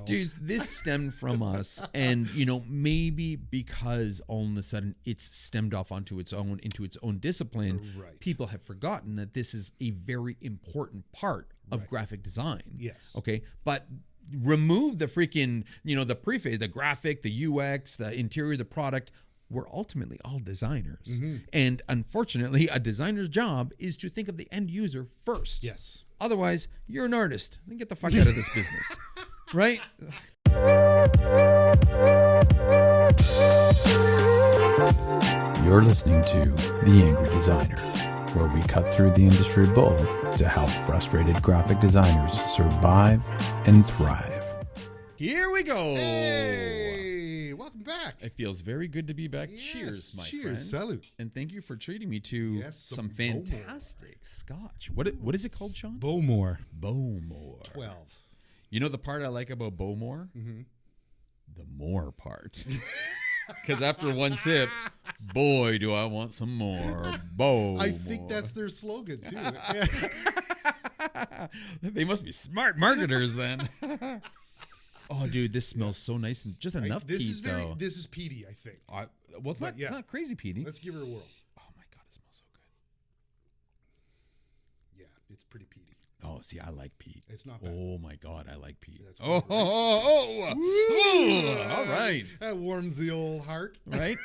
Dude, this stemmed from us, and maybe because all of a sudden it's stemmed off into its own discipline, Right. people have forgotten that this is a very important part of graphic design. Yes. Okay, but remove the freaking, the preface, the graphic, the UX, the interior, the product. We're ultimately all designers. Mm-hmm. And unfortunately, a designer's job is to think of the end user first. Yes. Otherwise, you're an artist. Then get the fuck out of this business. Right? You're listening to The Angry Designer, where we cut through the industry bull to help frustrated graphic designers survive and thrive. Here we go. Hey, welcome back. It feels very good to be back. Yes, Cheers, my friend. cheers, salute. And thank you for treating me to some Bowmore. fantastic scotch. What is it called, Sean? Bowmore. Bowmore. 12. You know the part I like about Bowmore? Mm-hmm. The more part. Because after one sip, boy, do I want some more. Bowmore. I think that's their slogan, too. They must be smart marketers then. Oh, dude, this smells so nice and just enough peat, though. This is peaty, I think. Well, it's not crazy peaty. Let's give it a whirl. Oh, my God, it smells so good. Yeah, it's pretty peaty. Oh, see, I like peat. It's not bad. Oh, my God, I like peat. That's Oh, good, all right. That warms the old heart. Right?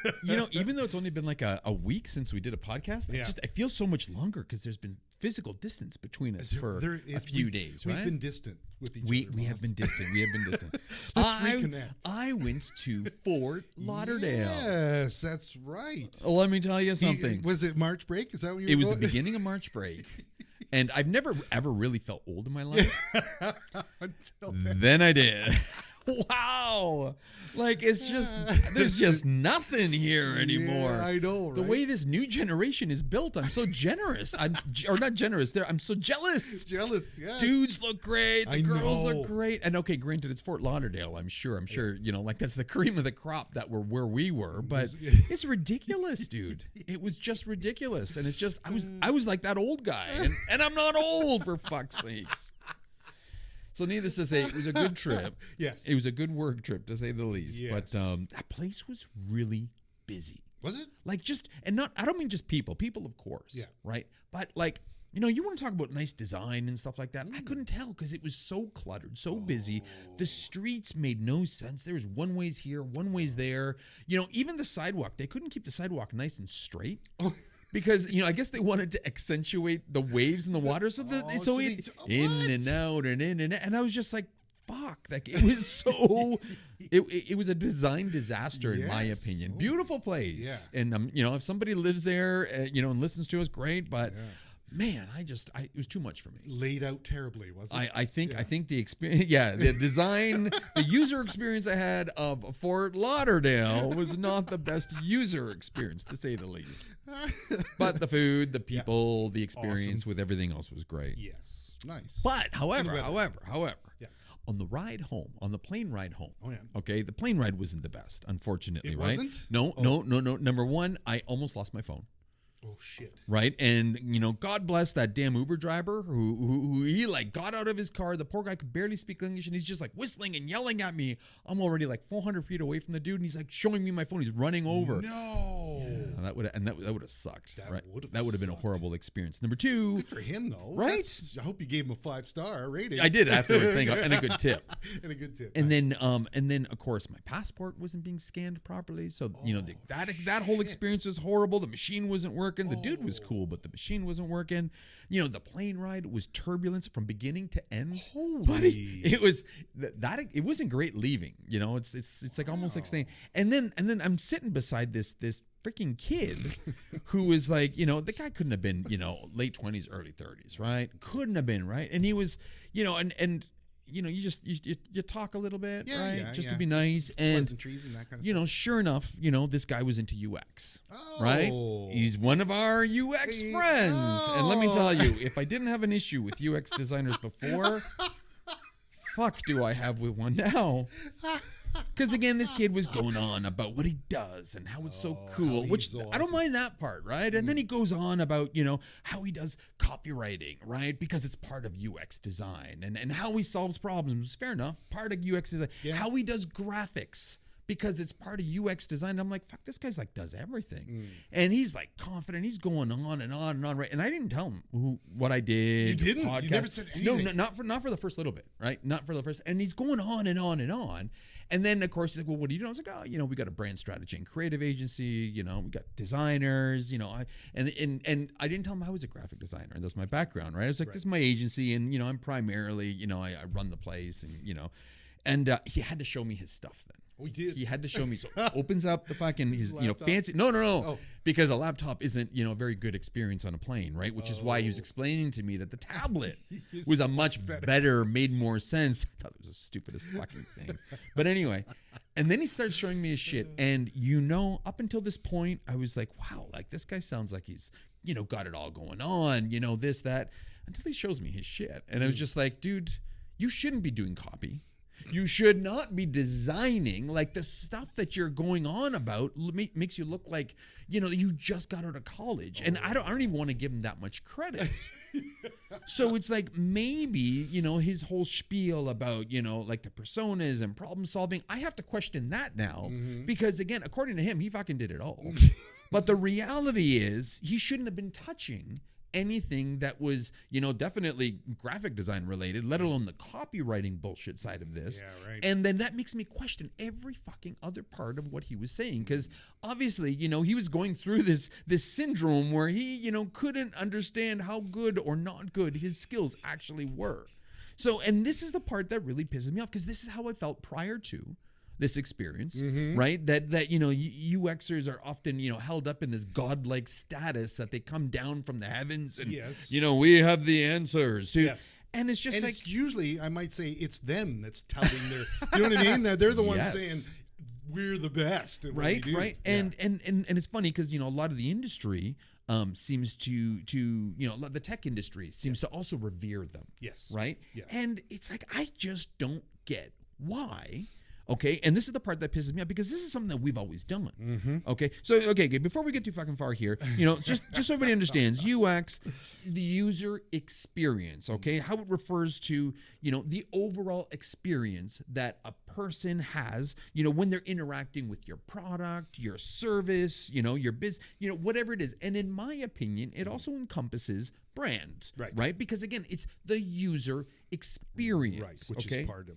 Even though it's only been like a week since we did a podcast, I feel so much longer because there's been physical distance between us for a few days, right? We've been distant with each other. We have been distant. We have been distant. Let's reconnect. I went to Fort Lauderdale. Yes, that's right. Let me tell you something. Was it March break? Is that what you were It was going? the beginning of March break. And I've never, ever really felt old in my life. Until then. Then I did. Wow. Like, it's just, there's just nothing here anymore. Yeah, I know, right? The way this new generation is built, I'm so generous. Or not generous, I'm so jealous. Jealous, yeah. Dudes look great. The girls know. look great. And okay, granted, it's Fort Lauderdale, I'm sure. Like that's the cream of the crop that where we were. But it's ridiculous, dude. It was just ridiculous. And it's just, I was like that old guy. And I'm not old, for fuck's sakes. So needless to say, it was a good trip. Yes. It was a good work trip, to say the least. Yes. But that place was really busy. Was it? Like I don't mean just people, of course. Yeah. Right? But like, you want to talk about nice design and stuff like that. I couldn't tell because it was so cluttered, so busy. The streets made no sense. There was one ways here, one ways there. Even the sidewalk, they couldn't keep the sidewalk nice and straight. Because, I guess they wanted to accentuate the waves in the water. So in and out and in and out. And I was just like, fuck. Like, it was so, it was a design disaster in my opinion. Beautiful place. Yeah. And, if somebody lives there, and listens to us, great. But man, it was too much for me. Laid out terribly, wasn't it? I think the experience, the design, the user experience I had of Fort Lauderdale was not the best user experience, to say the least. But the food, the people, the experience with everything else was great. Yes. Nice. But however, Yeah. on the ride home, on the plane ride home, Oh, yeah. okay, the plane ride wasn't the best, unfortunately, It right? wasn't? No. Number one, I almost lost my phone. Oh, shit. Right. And, God bless that damn Uber driver who he like got out of his car. The poor guy could barely speak English and he's just like whistling and yelling at me. I'm already like 400 feet away from the dude and he's like showing me my phone. He's running over. No. Yeah, that would have sucked. That right. would've That would have been a sucked. horrible experience. Number two. Good for him, though. Right? I hope you gave him a 5-star rating. I did afterwards. Thank God. And a good tip. And a good tip. And Nice. then of course my passport wasn't being scanned properly. So, that whole experience was horrible. The machine wasn't working. The dude was cool, but the machine wasn't working. The plane ride was turbulence from beginning to end. Holy. It was it wasn't great leaving. It's like almost like staying. And then I'm sitting beside this freaking kid who was like, the guy couldn't have been, late 20s, early 30s, right? Couldn't have been, right? And he was, and you talk a little bit, right? Just to be nice. And Pleasantries and that kind of stuff. sure enough, this guy was into UX, Oh. right? He's one of our UX friends. And let me tell you, if I didn't have an issue with UX designers before, fuck do I have with one now. Because again, this kid was going on about what he does and how it's so cool, how which he's so I don't mind that part, right? And then he goes on about, you know, how he does copywriting, right? Because it's part of UX design, and how he solves problems. Fair enough, part of UX design. Yeah. How he does graphics, because it's part of UX design. I'm like, fuck, this guy's like does everything. And he's like confident. He's going on and on and on, right? And I didn't tell him what I did. You didn't? Podcast. You never said anything? No, not for the first little bit, right? Not for the first. And he's going on and on and on. And then, of course, he's like, well, what do you do? I was like, oh, you know, we got a brand strategy and creative agency. You know, we got designers, you know. And I didn't tell him I was a graphic designer. And that's my background, right? I was like, this is my agency. And, you know, I'm primarily, you know, I run the place and, you know. And he had to show me his stuff then. We did. He had to show me. So opens up the fucking his you know laptop? fancy. No. Because a laptop isn't, you know, a very good experience on a plane, right? Which is why he was explaining to me that the tablet was a much better, made more sense. I thought it was the stupidest fucking thing. But anyway, and then he starts showing me his shit, and you know, up until this point, I was like, wow, like this guy sounds like he's, you know, got it all going on, you know, this, that, until he shows me his shit, and I was just like, dude, you shouldn't be doing copy. You should not be designing. Like, the stuff that you're going on about makes you look like, you know, you just got out of college. And I don't even want to give him that much credit. So it's like, maybe, you know, his whole spiel about, you know, like the personas and problem solving, I have to question that now. Because again, according to him, he fucking did it all. But the reality is, he shouldn't have been touching anything that was, you know, definitely graphic design related, let alone the copywriting bullshit side of this. Yeah, right. And then that makes me question every fucking other part of what he was saying, because obviously, you know, he was going through this syndrome where he, you know, couldn't understand how good or not good his skills actually were. So, and this is the part that really pisses me off, because this is how I felt prior to this experience, right? That you know, UXers are often, you know, held up in this godlike status that they come down from the heavens and, you know, we have the answers. And it's just, and like, it's usually, I might say, it's them that's touting their, you know what I mean? That they're the ones saying we're the best, at what we do. Right. And it's funny because, you know, a lot of the industry seems to you know, the tech industry seems to also revere them. Right. And it's like, I just don't get why. Okay, and this is the part that pisses me off, because this is something that we've always done. Okay, so okay, before we get too fucking far here, you know, just so everybody understands, UX, the user experience, okay, how it refers to, you know, the overall experience that a person has, you know, when they're interacting with your product, your service, you know, your business, you know, whatever it is. And in my opinion, it also encompasses brand, right? Because again, it's the user experience, which is part of,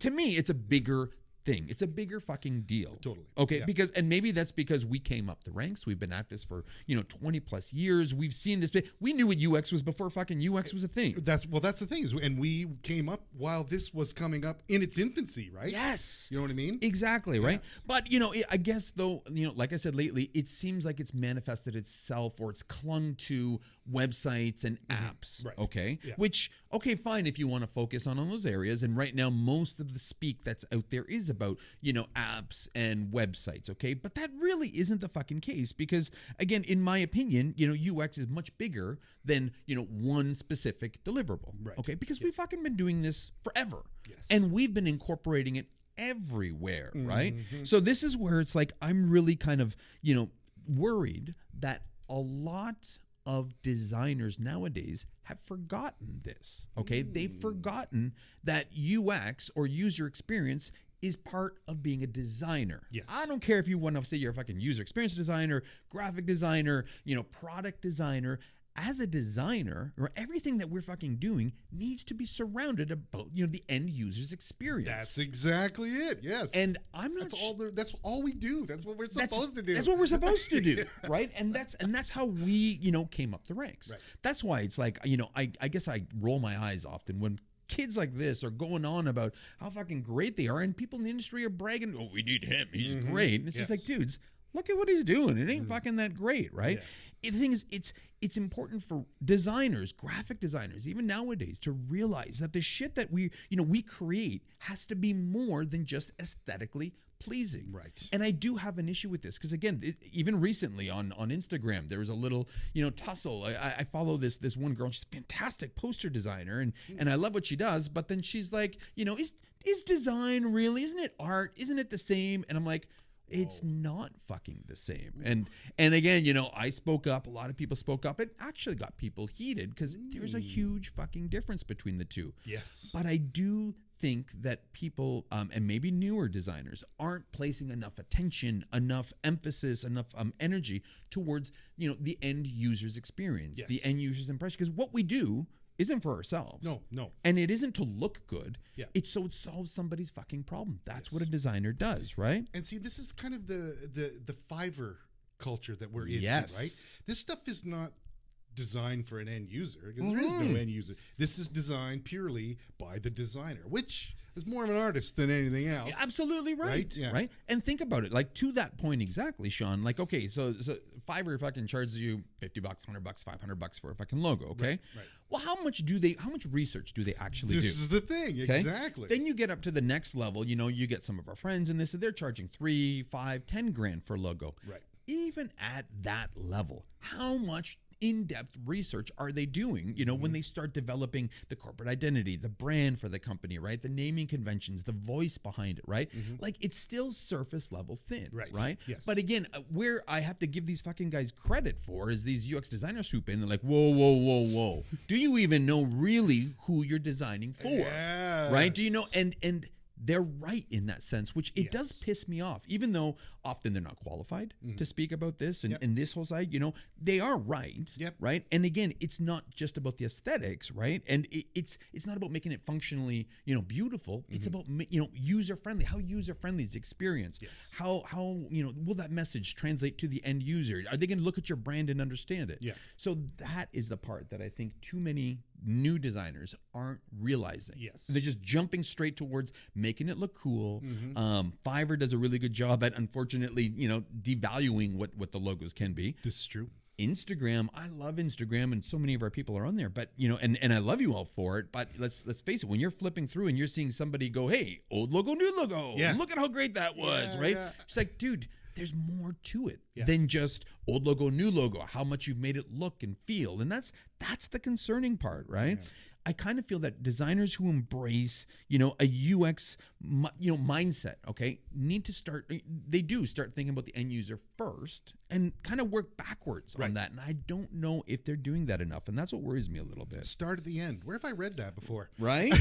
to me, it's a bigger thing. It's a bigger fucking deal. Totally. Okay, because, and maybe that's because we came up the ranks. We've been at this for, you know, 20 plus years. We've seen this. We knew what UX was before fucking UX was a thing. That's the thing is, and we came up while this was coming up in its infancy, right? Yes. You know what I mean? Exactly, right? But, you know, I guess though, you know, like I said lately, it seems like it's manifested itself, or it's clung to websites and apps, okay? Which, okay, fine if you want to focus on those areas. And right now, most of the speak that's out there is about, you know, apps and websites, okay? But that really isn't the fucking case, because again, in my opinion, you know, UX is much bigger than, you know, one specific deliverable, okay? Because we've fucking been doing this forever. And we've been incorporating it everywhere, right? So this is where it's like, I'm really kind of, you know, worried that a lot of designers nowadays have forgotten this, okay? They've forgotten that UX, or user experience, is part of being a designer. I don't care if you want to say you're a fucking user experience designer, graphic designer, you know, product designer. As a designer, or everything that we're fucking doing needs to be surrounded about, you know, the end user's experience. That's exactly it. Yes. And I'm not. That's all we do. That's what we're supposed to do. That's what we're supposed to do, right? And that's how we, you know, came up the ranks. That's why it's like, you know, I guess I roll my eyes often when kids like this are going on about how fucking great they are, and people in the industry are bragging, oh, we need him, he's great. And it's just like, dudes, look at what he's doing. It ain't fucking that great, right? The thing is, it's important for designers, graphic designers, even nowadays, to realize that the shit that we create has to be more than just aesthetically pleasing. And I do have an issue with this, because again, even recently on Instagram, there was a little, you know, tussle. I follow this one girl. She's a fantastic poster designer, and I love what she does. But then she's like, you know, is design really? Isn't it art? Isn't it the same? And I'm like, it's not fucking the same. And again, you know, I spoke up. A lot of people spoke up. It actually got people heated because there's a huge fucking difference between the two. Yes. But I do think that people, and maybe newer designers, aren't placing enough attention, enough emphasis, enough energy towards, you know, the end user's experience, the end user's impression. Because what we do isn't for ourselves. No. And it isn't to look good. Yeah. It's so it solves somebody's fucking problem. That's what a designer does, right? And see, this is kind of the Fiverr culture that we're into, right? This stuff is not designed for an end user because there is no end user. This is designed purely by the designer, which is more of an artist than anything else. Absolutely right. Right? And think about it, like to that point exactly, Sean. Like, okay, so Fiverr fucking charges you $50, $100, $500 for a fucking logo, okay? Right. Well, how much research do they actually do? This is the thing, exactly. Then you get up to the next level, you know, you get some of our friends in this, and they're charging $3, $5, $10,000 for a logo. Right. Even at that level, how much in-depth research are they doing, you know, when they start developing the corporate identity, the brand for the company, right? The naming conventions, the voice behind it, right? Like, it's still surface level thin, right? Yes. But again, where I have to give these fucking guys credit for is these UX designers swoop in and like, whoa. Do you even know really who you're designing for? Yes. Right? Do you know? And they're right in that sense, which it does piss me off, even though often they're not qualified to speak about this and this whole side, you know, they are right, right? And again, it's not just about the aesthetics, right? And it's not about making it functionally, you know, beautiful. It's about, you know, user-friendly. How user-friendly is the experience? Yes. How, you know, will that message translate to the end user? Are they going to look at your brand and understand it? Yeah. So that is the part that I think too many new designers aren't realizing. Yes. They're just jumping straight towards making it look cool. Fiverr does a really good job at, unfortunately, you know, devaluing what the logos can be. This is true. Instagram, I love Instagram, and so many of our people are on there. But you know, and I love you all for it. But let's face it, when you're flipping through and you're seeing somebody go, "Hey, old logo, new logo, look at how great that was," right? Yeah. It's like, dude, there's more to it than just old logo, new logo. How much you've made it look and feel, and that's the concerning part, right? Yeah. I kind of feel that designers who embrace, you know, a UX, you know, mindset, okay, need to start thinking about the end user first and kind of work backwards on that. And I don't know if they're doing that enough. And that's what worries me a little bit. Start at the end. Where have I read that before? Right?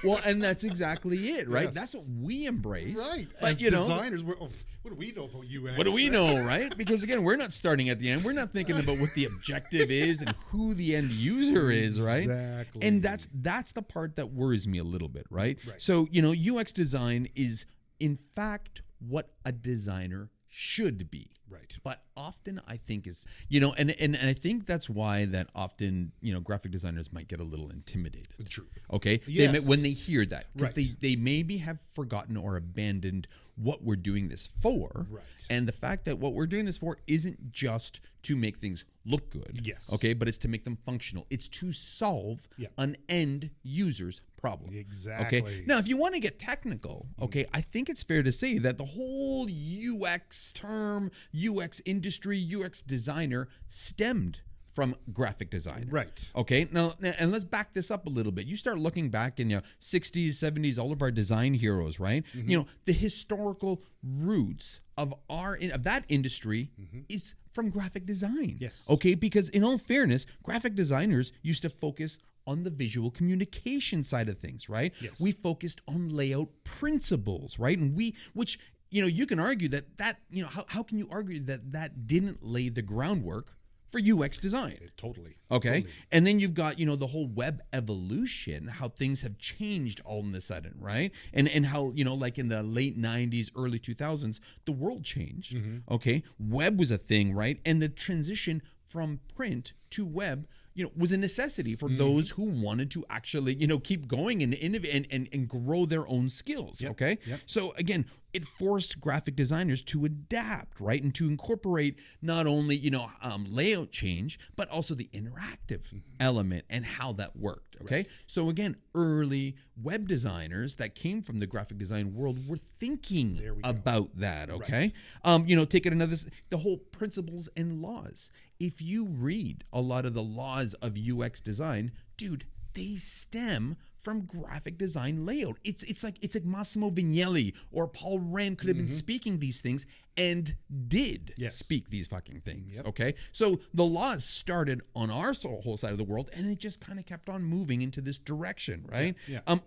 Well, and that's exactly it, right? Yes. That's what we embrace. Right. But, as you know, designers, what do we know about UX? What do we know, right? Because again, we're not starting at the end. We're not thinking about what the objective is and who the end user is, right? Exactly. And that's the part that worries me a little bit, right? So, you know, UX design is in fact what a designer should be. Right. But often I think is, you know, and I think that's why that often, you know, graphic designers might get a little intimidated. True. Okay? Yes. When they hear that. Because Right. they maybe have forgotten or abandoned what we're doing this for. Right. And the fact that what we're doing this for isn't just to make things look good. Yes. Okay? But it's to make them functional. It's to solve an end user's problem. Exactly. Okay. Now, if you want to get technical, okay, I think it's fair to say that the whole UX term, UX industry, UX designer stemmed from graphic design. Right. Okay. Now, and let's back this up a little bit. You start looking back in, you know, 60s, 70s, all of our design heroes, right? You know, the historical roots of that industry is from graphic design. Yes. Okay. Because in all fairness, graphic designers used to focus on the visual communication side of things, right? Yes. We focused on layout principles, right? And which, you know, you can argue that, you know, how can you argue that didn't lay the groundwork for UX design? Totally. Okay. Totally. And then you've got, you know, the whole web evolution, how things have changed all of a sudden, right? And how, you know, like in the late 90s, early 2000s, the world changed. Okay. Web was a thing, right? And the transition from print to web, you know, was a necessity for those who wanted to actually, you know, keep going and innovate and grow their own skills. Yep. Okay. Yep. So again, it forced graphic designers to adapt, right? And to incorporate not only, you know, layout change, but also the interactive element and how that worked. Okay. Right. So again, early web designers that came from the graphic design world were thinking about that. Okay. Right. You know, take it another, the whole principles and laws. If you read a lot of the laws of UX design, dude, they stem from graphic design layout. It's like Massimo Vignelli or Paul Rand could have been speaking these things and did speak these fucking things. Okay, so the laws started on our whole side of the world, and it just kind of kept on moving into this direction, right?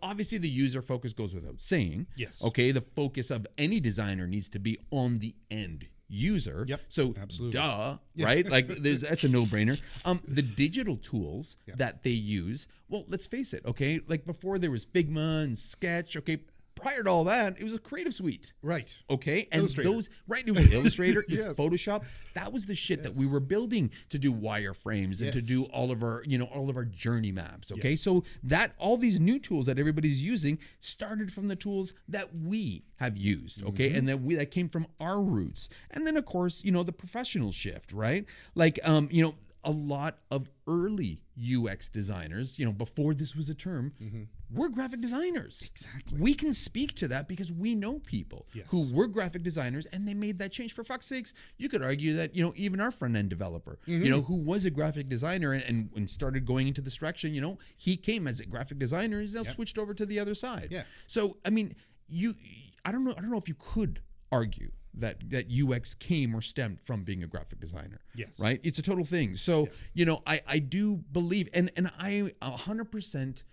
Obviously the user focus goes without saying. Okay, the focus of any designer needs to be on the end user. So absolutely. Right? Like that's a no-brainer. The digital tools that they use, well, let's face it, okay? Like before there was Figma and Sketch, okay? Prior to all that, it was a Creative Suite. Right. Okay? And those, right, it was Illustrator, it was Photoshop. That was the shit that we were building to do wireframes and to do all of our journey maps. Okay? So that all these new tools that everybody's using started from the tools that we have used, okay? And that came from our roots. And then of course, the professional shift, right? Like a lot of early UX designers, before this was a term, were graphic designers. Exactly. We can speak to that because we know people who were graphic designers and they made that change. For fuck's sakes, you could argue that, even our front-end developer, who was a graphic designer and started going into this direction, he came as a graphic designer and now switched over to the other side. Yeah. So, I mean, I don't know if you could argue that UX came or stemmed from being a graphic designer. Yes. Right? It's a total thing. So, I do believe, and I 100%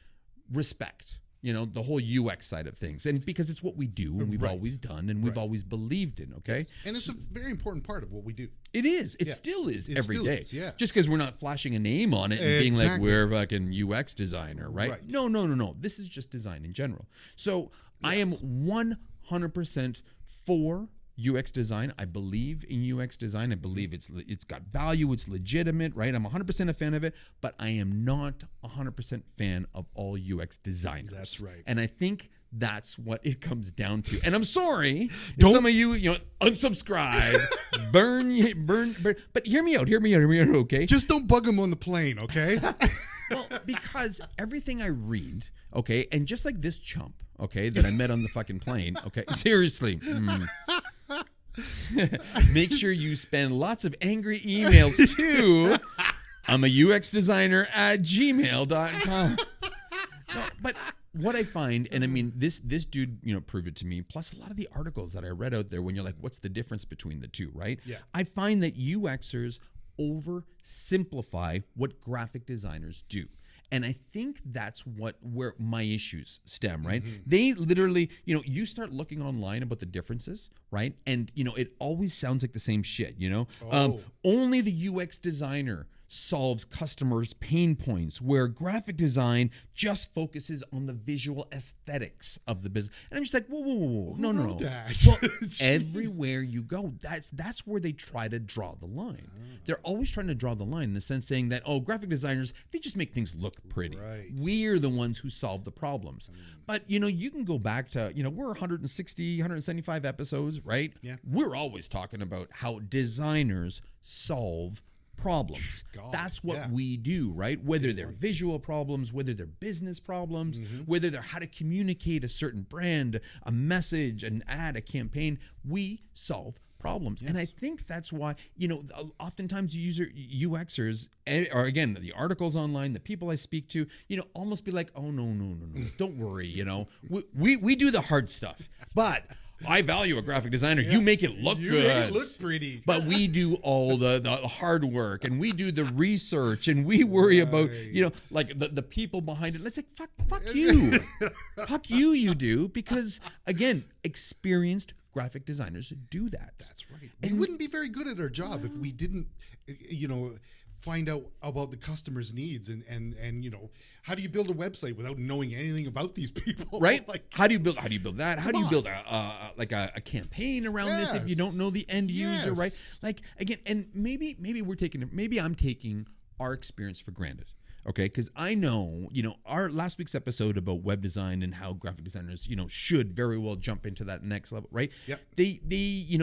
respect, the whole UX side of things. And because it's what we do and we've always done and we've always believed in, okay? Yes. And it's a very important part of what we do. It is. It still is every day. Just because we're not flashing a name on it and being like, we're a fucking UX designer, right? No. This is just design in general. So I am 100% for UX design. I believe in UX design. I believe it's got value. It's legitimate, right? I'm 100% a fan of it, but I am not 100% fan of all UX designers. That's right. And I think that's what it comes down to. And I'm sorry, some of you, unsubscribe, burn. But hear me out, okay? Just don't bug them on the plane, okay? Well, because everything I read, okay, and just like this chump, okay, that I met on the fucking plane, okay, seriously. Make sure you spend lots of angry emails to I'm a UX designer at gmail.com. No, but what I find, and I mean, this dude, proved it to me, plus a lot of the articles that I read out there when you're like, what's the difference between the two, right? Yeah. I find that UXers oversimplify what graphic designers do. And I think that's where my issues stem, right? They literally, you start looking online about the differences, right? And, it always sounds like the same shit, only the UX designer solves customers' pain points, where graphic design just focuses on the visual aesthetics of the business. And I'm just like, whoa. No. Well, everywhere you go, that's where they try to draw the line. They're always trying to draw the line in the sense saying that, graphic designers, they just make things look pretty. Right. We're the ones who solve the problems. But, you can go back to, we're 160, 175 episodes, right? Yeah. We're always talking about how designers solve problems. That's what we do, right? Whether they're visual problems, whether they're business problems, whether they're how to communicate a certain brand, a message, an ad, a campaign, we solve problems. And I think that's why, oftentimes UXers, or again, the articles online, the people I speak to, almost be like, oh, no, don't worry, we do the hard stuff, but I value a graphic designer. You make it look good. Make it look pretty. But we do all the hard work, and we do the research, and we worry about, like the people behind it. Let's say, fuck you. Fuck you, you do. Because, again, experienced graphic designers do that. That's right. And we wouldn't be very good at our job if we didn't, find out about the customer's needs and how do you build a website without knowing anything about these people? Right? Like, how do you build that? How do you build a campaign around this if you don't know the end user, right? Like, again, and maybe I'm taking our experience for granted. Okay, because I know, our last week's episode about web design and how graphic designers, should very well jump into that next level, right? Yeah. They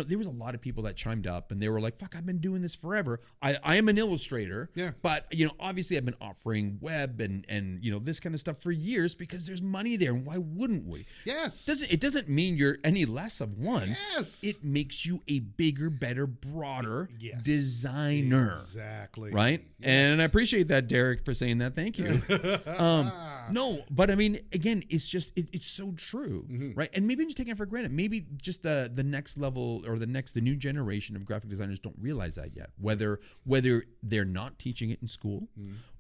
there was a lot of people that chimed up and they were like, fuck, I've been doing this forever. I am an illustrator. Yeah. But, obviously I've been offering web and this kind of stuff for years because there's money there. And why wouldn't we? Yes. It doesn't mean you're any less of one. Yes. It makes you a bigger, better, broader designer. Exactly. Right? Yes. And I appreciate that, Derek, for saying saying that. Thank you. No, but I mean, again, it's just it's so true, right? And maybe I'm just taking it for granted. Maybe just the next level or the new generation of graphic designers don't realize that yet. Whether they're not teaching it in school,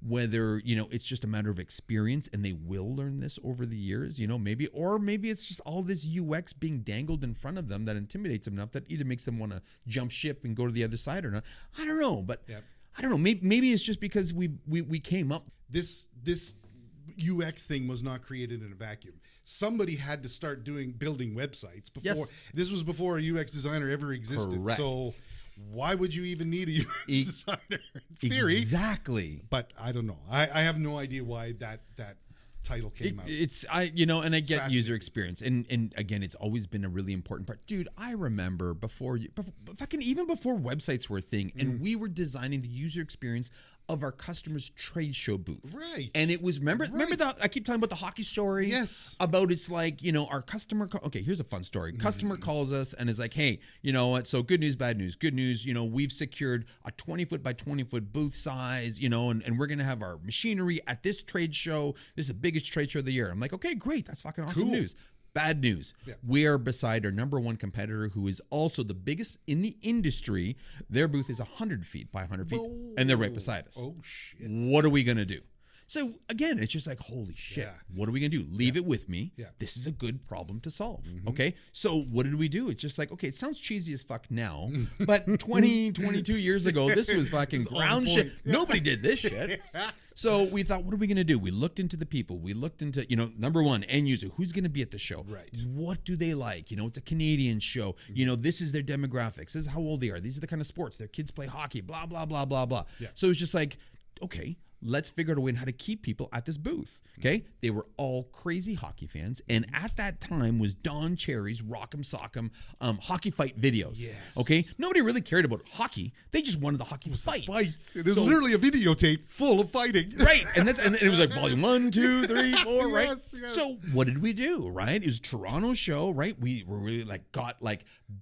whether it's just a matter of experience and they will learn this over the years. Maybe it's just all this UX being dangled in front of them that intimidates them enough that either makes them want to jump ship and go to the other side or not. I don't know, but I don't know. Maybe it's just because we came up. This UX thing was not created in a vacuum. Somebody had to start building websites before. Yes. This was before a UX designer ever existed. Correct. So why would you even need a UX designer in theory? Exactly. But I don't know. I have no idea why that title came out. And I get user experience, and again, it's always been a really important part, dude. I remember even before websites were a thing, and we were designing the user experience of our customers' trade show booth, right? And it was remember that I keep talking about the hockey story, yes, about it's like our customer. Okay, here's a fun story. Customer calls us and is like, hey, you know what? So good news, bad news. Good news, we've secured a 20-foot by 20-foot booth size, and we're gonna have our machinery at this trade show. This is the biggest trade show of the year. I'm like, okay, great, that's fucking awesome news. Bad news. Yeah. We are beside our number one competitor, who is also the biggest in the industry. Their booth is 100 feet by 100 feet, and they're right beside us. Oh, shit. What are we going to do? So, again, it's just like, holy shit. Yeah. What are we going to do? Leave it with me. Yeah. This is a good problem to solve. Okay? So, what did we do? It's just like, okay, it sounds cheesy as fuck now, but 22 years ago, this was fucking ground shit. Nobody did this shit. So we thought, what are we going to do? We looked into the people. We looked into, number one, end user. Who's going to be at the show? Right. What do they like? It's a Canadian show. This is their demographics. This is how old they are. These are the kind of sports. Their kids play hockey, blah, blah, blah, blah, blah. Yeah. So it's just like, okay, let's figure out a way on how to keep people at this booth. Okay. They were all crazy hockey fans. And at that time was Don Cherry's Rock'em Sock'em hockey fight videos. Yes. Okay. Nobody really cared about hockey. They just wanted the hockey fights. It is literally a videotape full of fighting. Right. And it was like volume 1, 2, 3, 4, right? Yes. So what did we do? Right. It was a Toronto show, right? We were really got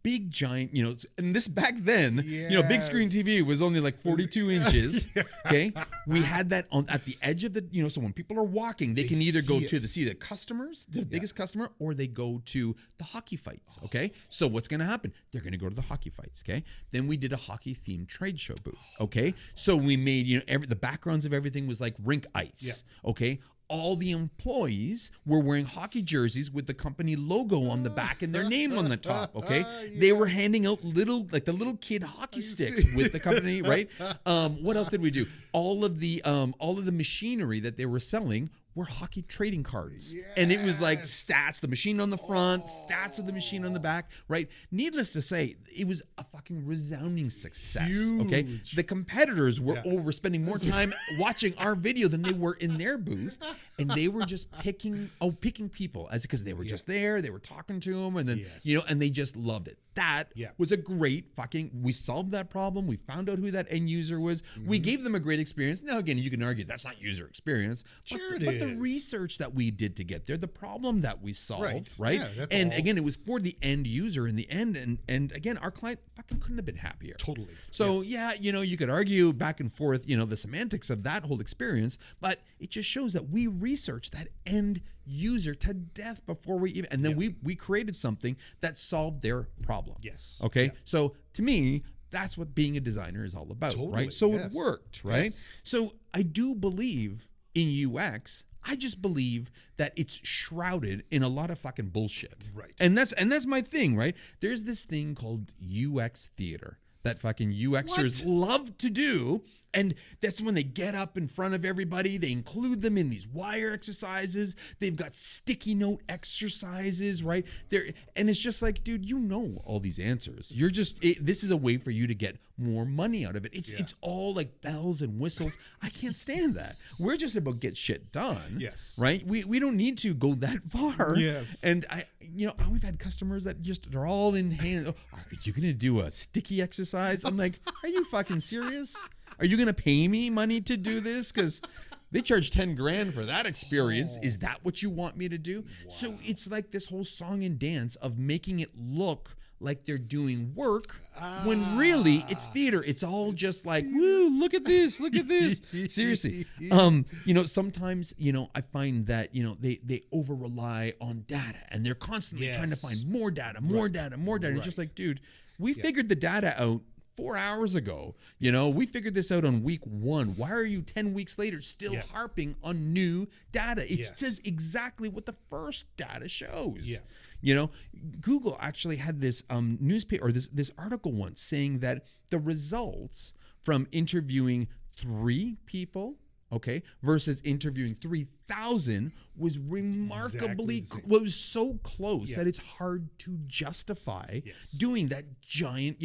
big giant, and this back then, big screen TV was only 42 inches. Okay. We had that at the edge of the, so when people are walking, they can either go to see the customers, the biggest customer, or they go to the hockey fights. Okay. So what's going to happen? They're going to go to the hockey fights. Okay. Then we did a hockey themed trade show booth. Okay. So we made, the backgrounds of everything was like rink ice. Yeah. Okay. All the employees were wearing hockey jerseys with the company logo on the back and their name on the top. Okay. Yeah. They were handing out the little kid hockey sticks with the company, right? What else did we do? All of the machinery that they were selling were hockey trading cards. Yes. And it was like stats, the machine on the front, stats of the machine on the back, right? Needless to say, it was a fucking resounding success. Huge. Okay. The competitors were spending more time watching our video than they were in their booth. And they were just picking people because they were just there. They were talking to them, and then, and they just loved it. That was a great we solved that problem. We found out who that end user was. We gave them a great experience. Now, again, you can argue that's not user experience. Sure, but the research that we did to get there, the problem that we solved, right? Yeah, and again, it was for the end user in the end. And again, our client fucking couldn't have been happier. Totally. So, you could argue back and forth, the semantics of that whole experience, but it just shows that we researched that end user to death before we even, and then we created something that solved their problem. Yes. Okay. So to me, that's what being a designer is all about, right? So it worked, right? Yes. So I do believe in UX. I just believe that it's shrouded in a lot of fucking bullshit. Right. And that's my thing, right? There's this thing called UX theater that fucking UXers love to do. And that's when they get up in front of everybody. They include them in these wire exercises. They've got sticky note exercises, right? And it's just like, dude, all these answers. You're just, this is a way for you to get more money out of it. It's all like bells and whistles. I can't stand that. We're just about get shit done. Yes. Right? We don't need to go that far. Yes. And we've had customers that they're all in hand. Oh, are you going to do a sticky exercise? I'm like, are you fucking serious? Are you going to pay me money to do this? Because They charge 10 grand for that experience. Is that what you want me to do? Wow. So it's like this whole song and dance of making it look like they're doing work when really it's theater. It's all just like, woo, look at this, look at this. Seriously. Sometimes, I find that, they over rely on data and they're constantly trying to find more data. Right. It's just like, dude, we figured the data out 4 hours ago. We figured this out on week 1. Why are you 10 weeks later still harping on new data? It says exactly what the first data shows. Yeah. Google actually had this newspaper or this article once saying that the results from interviewing 3 people, versus interviewing 3,000 was remarkably was so close that it's hard to justify doing that giant,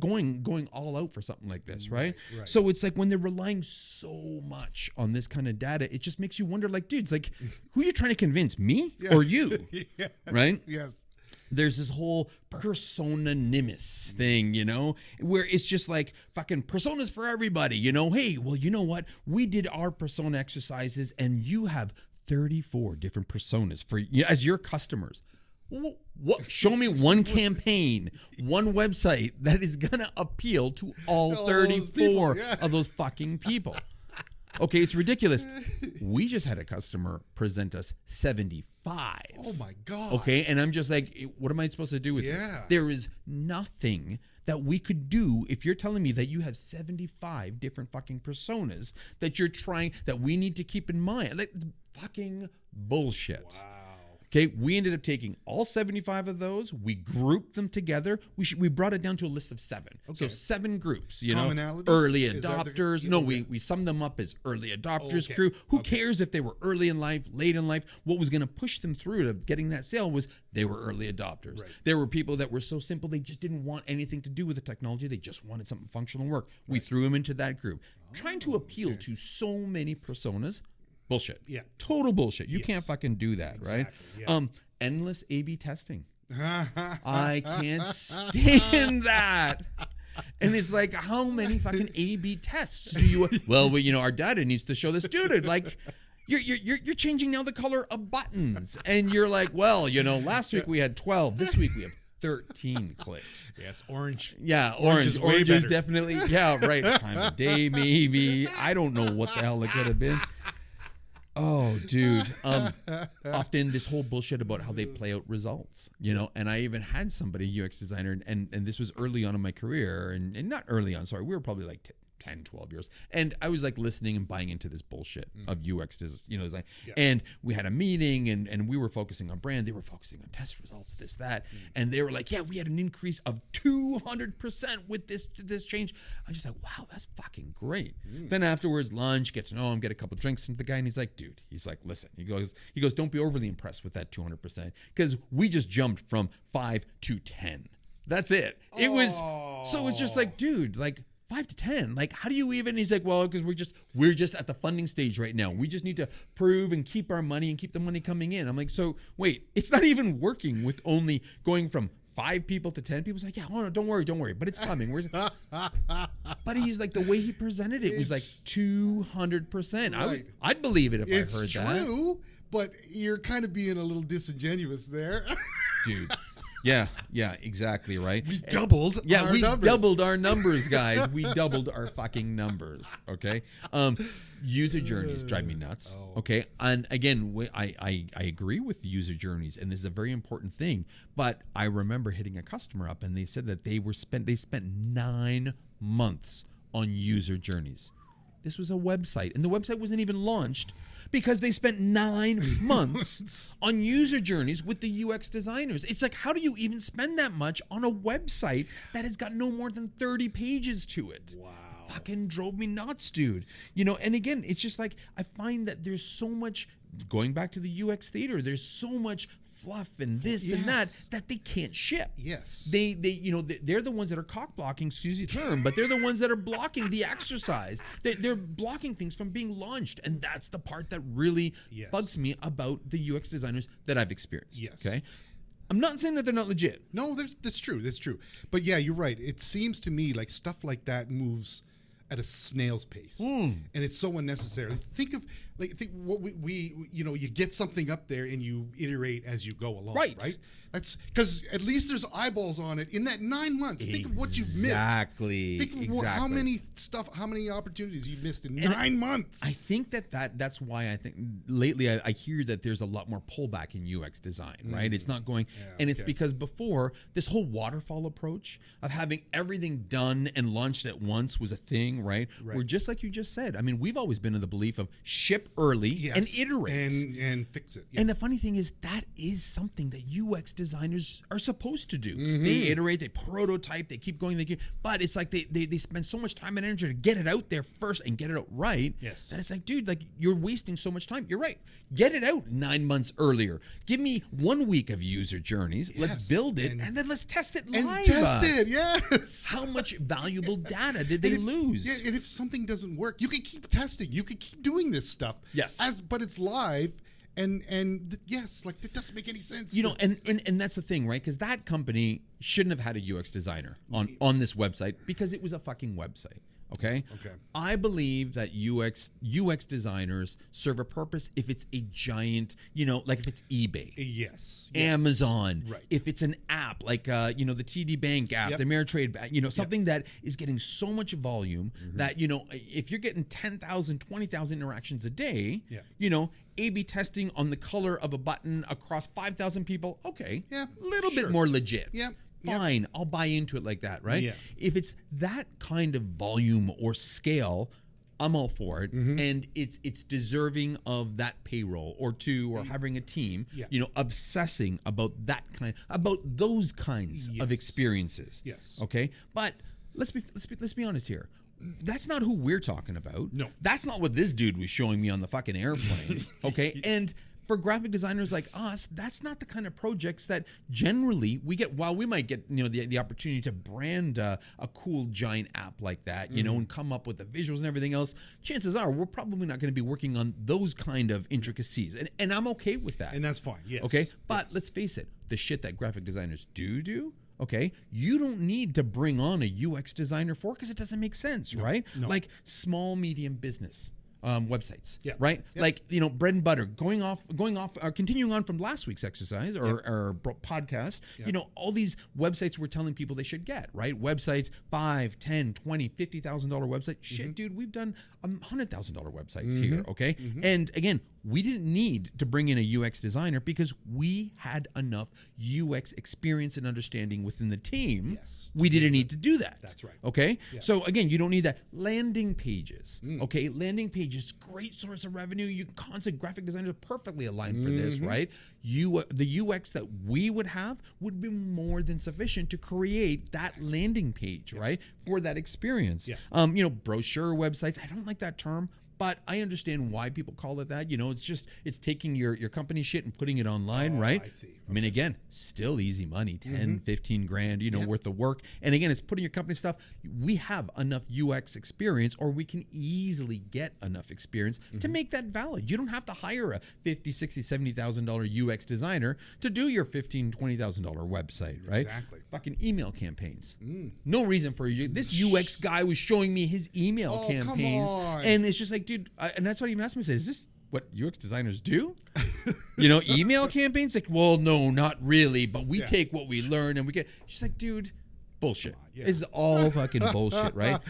going all out for something like this, right? So it's like when they're relying so much on this kind of data, it just makes you wonder, like, dudes, like, who are you trying to convince, me or you? Right? Yes. There's this whole persona-nimus thing, where it's just like fucking personas for everybody, Hey, well, you know what? We did our persona exercises and you have 34 different personas for as your customers. What? Show me one campaign, one website that is going to appeal to all 34 of those fucking people. Okay, it's ridiculous. We just had a customer present us 75. Oh my God. Okay, and I'm just like, what am I supposed to do with this? There is nothing that we could do if you're telling me that you have 75 different fucking personas that you're trying, that we need to keep in mind. Like, it's fucking bullshit. Wow. Okay, we ended up taking all 75 of those. We grouped them together. We brought it down to a list of 7. Okay. So 7 groups, Commonalities? Early adopters. We summed them up as early adopters crew. Who cares if they were early in life, late in life? What was going to push them through to getting that sale was they were early adopters. Right. There were people that were so simple, they just didn't want anything to do with the technology. They just wanted something functional and work. We threw them into that group. Trying to appeal to so many personas. Bullshit. Yeah. Total bullshit. You can't fucking do that, right? Yeah. Endless A/B testing. I can't stand that. And it's like, how many fucking A/B tests do you? Well, our data needs to show this, dude. Like, you're changing now the color of buttons, and you're like, well, last week we had 12. This week we have 13 clicks. Yes, orange. Yeah, orange. Orange is definitely, right. Time of day, maybe. I don't know what the hell it could have been. Oh, dude. Often this whole bullshit about how they play out results, and I even had somebody, UX designer, and this was early on in my career, and not early on, sorry, we were probably like 10, 12 years. And I was like listening and buying into this bullshit of UX design. And we had a meeting and we were focusing on brand. They were focusing on test results, this, that. And they were like, yeah, we had an increase of 200% with this change. I'm just like, wow, that's fucking great. Then afterwards, lunch, get to know him, get a couple drinks into the guy. And he's like, dude, listen, he goes, don't be overly impressed with that 200% because we just jumped from 5 to 10. That's it. So it's just like, dude, like, 5 to 10, like, how do you even? He's like, well, because we're just at the funding stage right now. We just need to prove and keep our money and keep the money coming in. I'm like, so wait, it's not even working with only going from 5 people to 10 people. He's like, yeah, oh, no, don't worry, but it's coming. But he's like, the way he presented it was like 200%. Right. I'd believe it if I heard that. It's true, but you're kind of being a little disingenuous there, dude. Yeah, exactly, right. We doubled our numbers. Doubled our numbers, guys. We doubled our fucking numbers, okay? User journeys drive me nuts, okay? And again, I agree with user journeys, and this is a very important thing, but I remember hitting a customer up, and they said that they spent 9 months on user journeys. This was a website, and the website wasn't even launched because they spent 9 months on user journeys with the UX designers. It's like, how do you even spend that much on a website that has got no more than 30 pages to it? Wow. Fucking drove me nuts, dude. And again, it's just like, I find that there's so much, going back to the UX theater, there's so much fluff and this and that they can't ship. Yes. They're the ones that are cock blocking, excuse the term, but they're the ones that are blocking the exercise. They're blocking things from being launched. And that's the part that really bugs me about the UX designers that I've experienced. Yes. Okay. I'm not saying that they're not legit. No, that's true. But yeah, you're right. It seems to me like stuff like that moves at a snail's pace, and it's so unnecessary. Think what we you know, you get something up there and you iterate as you go along, right? That's because at least there's eyeballs on it in that 9 months. Think of what you've missed. Exactly. Think of how many opportunities you've missed in 9 months. I think that's why I think lately I hear that there's a lot more pullback in UX design, right? It's not going, and it's because before this whole waterfall approach of having everything done and launched at once was a thing, right? Where just like you just said, I mean, we've always been in the belief of ship early and iterate and fix it. And the funny thing is that is something that UX designers are supposed to do. They iterate, they prototype, they keep going, but it's like they spend so much time and energy to get it out there first and get it out right. Yes. That it's like, dude, like you're wasting so much time. You're right. Get it out 9 months earlier. Give me 1 week of user journeys. Let's build it and then let's test it live. And test it, yes. How much valuable data did they lose? Yeah, and if something doesn't work, you can keep testing. You can keep doing this stuff. Yes. But it's live. And yes, like that doesn't make any sense. You know, and that's the thing, right? Because that company shouldn't have had a UX designer on this website because it was a fucking website. Okay. I believe that UX designers serve a purpose if it's a giant, you know, like if it's eBay, Amazon, if it's an app like you know, the TD Bank app, the Ameritrade, you know, something that is getting so much volume that, you know, if you're getting 10,000, 20,000 interactions a day, you know, A/B testing on the color of a button across 5,000 people, okay, a little bit more legit. Fine, I'll buy into it like that, right? If it's that kind of volume or scale, I'm all for it, and it's deserving of that payroll or two, or having a team, you know, obsessing about those kinds of experiences. Okay, but let's be honest here. That's not who we're talking about. No, that's not what this dude was showing me on the fucking airplane. Okay, and for graphic designers like us, that's not the kind of projects that generally we get. While we might get, you know, the opportunity to brand a cool giant app like that, you know, and come up with the visuals and everything else, chances are we're probably not going to be working on those kind of intricacies, and I'm okay with that. And that's fine. Yes. Okay, but let's face it, the shit that graphic designers do. Okay, you don't need to bring on a UX designer for, because it doesn't make sense, right? No. Like small, medium business websites, right? Like, you know, bread and butter, going off, continuing on from last week's exercise or podcast, you know, all these websites we're telling people they should get, right? Websites, $5, $10, $20, $50,000 website. Shit, dude, we've done $100,000 websites here, okay? And again, we didn't need to bring in a UX designer because we had enough UX experience and understanding within the team. We didn't need to do that. That's right. Okay? So again, you don't need that. Landing pages. Okay? Landing pages, great source of revenue. You concept graphic designers are perfectly aligned for this, right? The UX that we would have would be more than sufficient to create that landing page, right? For that experience. You know, brochure websites. I don't like that term, but I understand why people call it that. You know, it's taking your company shit and putting it online, right? I see. Okay. I mean, again, still easy money, 10, 15 grand, you know, worth of work. And again, it's putting your company stuff. We have enough UX experience, or we can easily get enough experience to make that valid. You don't have to hire a $50,000, $60,000, $70,000 UX designer to do your $15,000, $20,000 website, right? Exactly. Fucking email campaigns. No reason for you. This UX guy was showing me his email campaigns, and it's just like, dude, and that's what he even asked me. I said, is this what UX designers do? You know, email campaigns? Like, well, no, not really, but we take what we learn and we get. She's like, dude, bullshit. This is all fucking bullshit, right?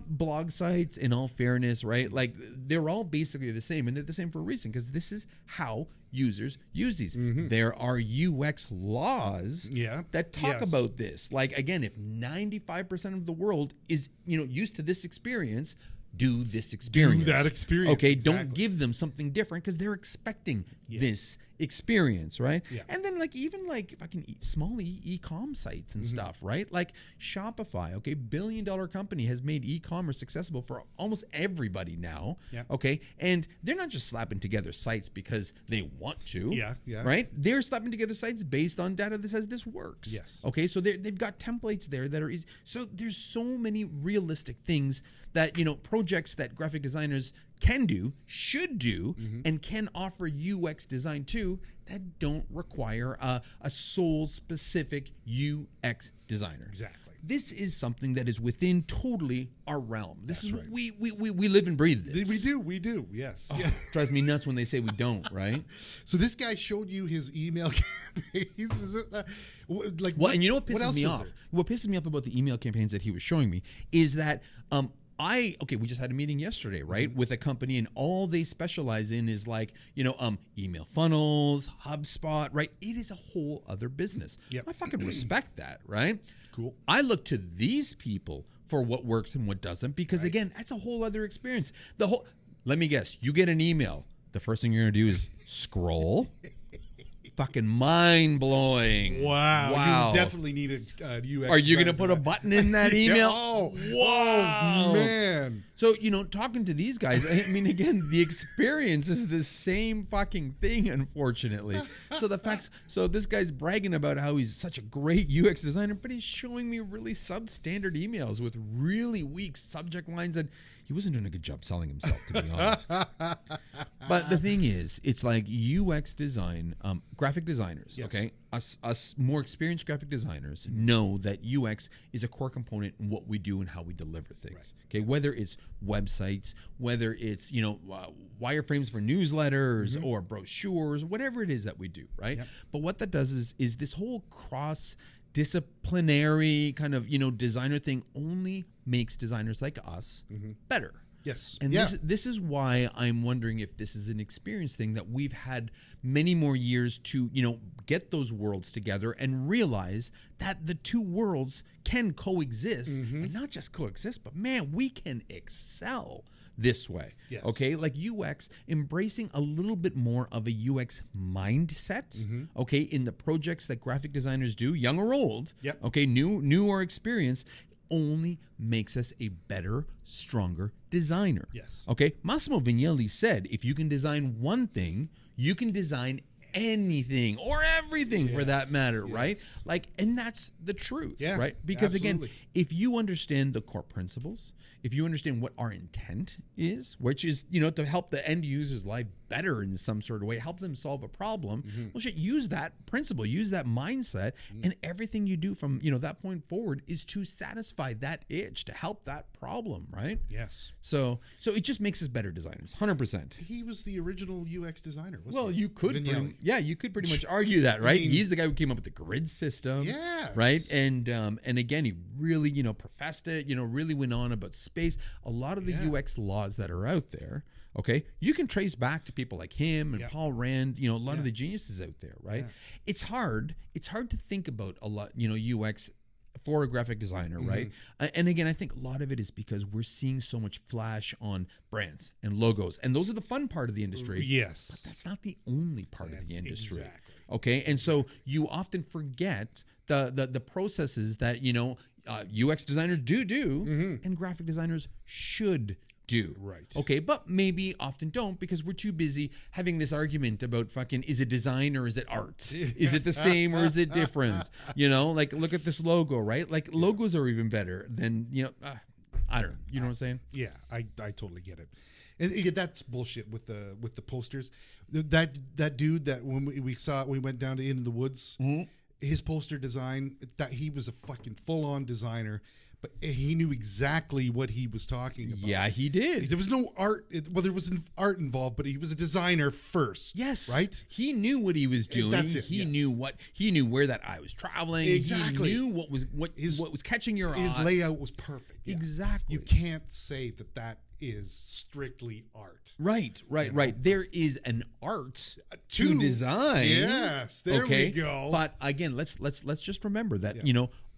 Blog sites, in all fairness, right? Like, they're all basically the same, and they're the same for a reason, because this is how users use these. There are UX laws that talk about this. Like, again, if 95% of the world is, you know, used to this experience, do this experience. Do that experience. Okay, don't give them something different because they're expecting this experience, right? And then like even like fucking small e-com sites and stuff, right? Like Shopify, okay, billion-dollar company has made e-commerce accessible for almost everybody now. Okay, and they're not just slapping together sites because they want to. Right? They're slapping together sites based on data that says this works. Okay, so they've got templates there that are easy. So there's so many realistic things that, you know, projects that graphic designers can do, should do, and can offer UX design to, that don't require a sole specific UX designer. this is something that is within totally our realm. This That's is right. we live and breathe this. We do, yes. Oh, drives me nuts when they say we don't, right? So this guy showed you his email campaigns. Was it, And you know what pisses me off? there? What pisses me off about the email campaigns that he was showing me is that we just had a meeting yesterday, right, with a company, and all they specialize in is like, email funnels, HubSpot, right? It is a whole other business. Yep. I fucking respect that, right? Cool. I look to these people for what works and what doesn't, because again, that's a whole other experience. Let me guess, you get an email. The first thing you're going to do is scroll. Fucking mind blowing. Wow. You definitely need a UX. Are you going to put a button in that email? Whoa, man. So, talking to these guys, I mean, again, the experience is the same fucking thing, unfortunately. So this guy's bragging about how he's such a great UX designer, but he's showing me really substandard emails with really weak subject lines, and he wasn't doing a good job selling himself, to be honest. But the thing is, it's like UX design, graphic designers, Yes. okay? Us more experienced graphic designers know that UX is a core component in what we do and how we deliver things. Right. Okay, whether it's websites, whether it's wireframes for newsletters or brochures, whatever it is that we do, right? Yep. But what that does is this whole cross-disciplinary kind of designer thing only makes designers like us better. Yes. And this is why I'm wondering if this is an experience thing that we've had many more years to, get those worlds together and realize that the two worlds can coexist, and not just coexist, but man, we can excel this way. Yes. Okay. Like UX, embracing a little bit more of a UX mindset. Okay. In the projects that graphic designers do, young or old. Yep. Okay. New or experienced, only makes us a better, stronger designer. Yes. Okay. Massimo Vignelli said, if you can design one thing, you can design anything or everything for that matter, right? Like, and that's the truth, right? Because absolutely. again, if you understand the core principles, if you understand what our intent is, which is, to help the end user's life better in some sort of way, help them solve a problem, well, shit, use that principle, use that mindset, and everything you do from, that point forward is to satisfy that itch, to help that problem, right? Yes. So it just makes us better designers, 100%. He was the original UX designer, wasn't Well, he? you could Vignelli. you could pretty much argue that, right? I mean, he's the guy who came up with the grid system, Yes. right? And again, he really professed it, really went on about space. A lot of the UX laws that are out there, okay, you can trace back to people like him and Paul Rand, a lot of the geniuses out there, right? Yeah. It's hard to think about a lot, UX for a graphic designer, right? And again, I think a lot of it is because we're seeing so much flash on brands and logos, and those are the fun part of the industry. Yes. But that's not the only part of the industry. Exactly. Okay, and so you often forget the processes that UX designers do and graphic designers should do. Right. Okay, but maybe often don't because we're too busy having this argument about fucking, is it design or is it art? Is it the same or is it different? Like look at this logo, right? Like logos are even better than, I don't know. You know what I'm saying? Yeah, I totally get it. And that's bullshit with the posters. That dude that when we went down to In the Woods, his poster design, that he was a fucking full-on designer, but he knew exactly what he was talking about. Yeah, he did. There was no art. There was art involved, but he was a designer first. Yes. Right? He knew what he was doing. That's it, He yes. knew where that eye was traveling. Exactly. He knew what was catching your eye. His layout was perfect. Yeah. Exactly. You can't say that is strictly art. Right. There is an art to design. Yes, there we go. But again, let's just remember that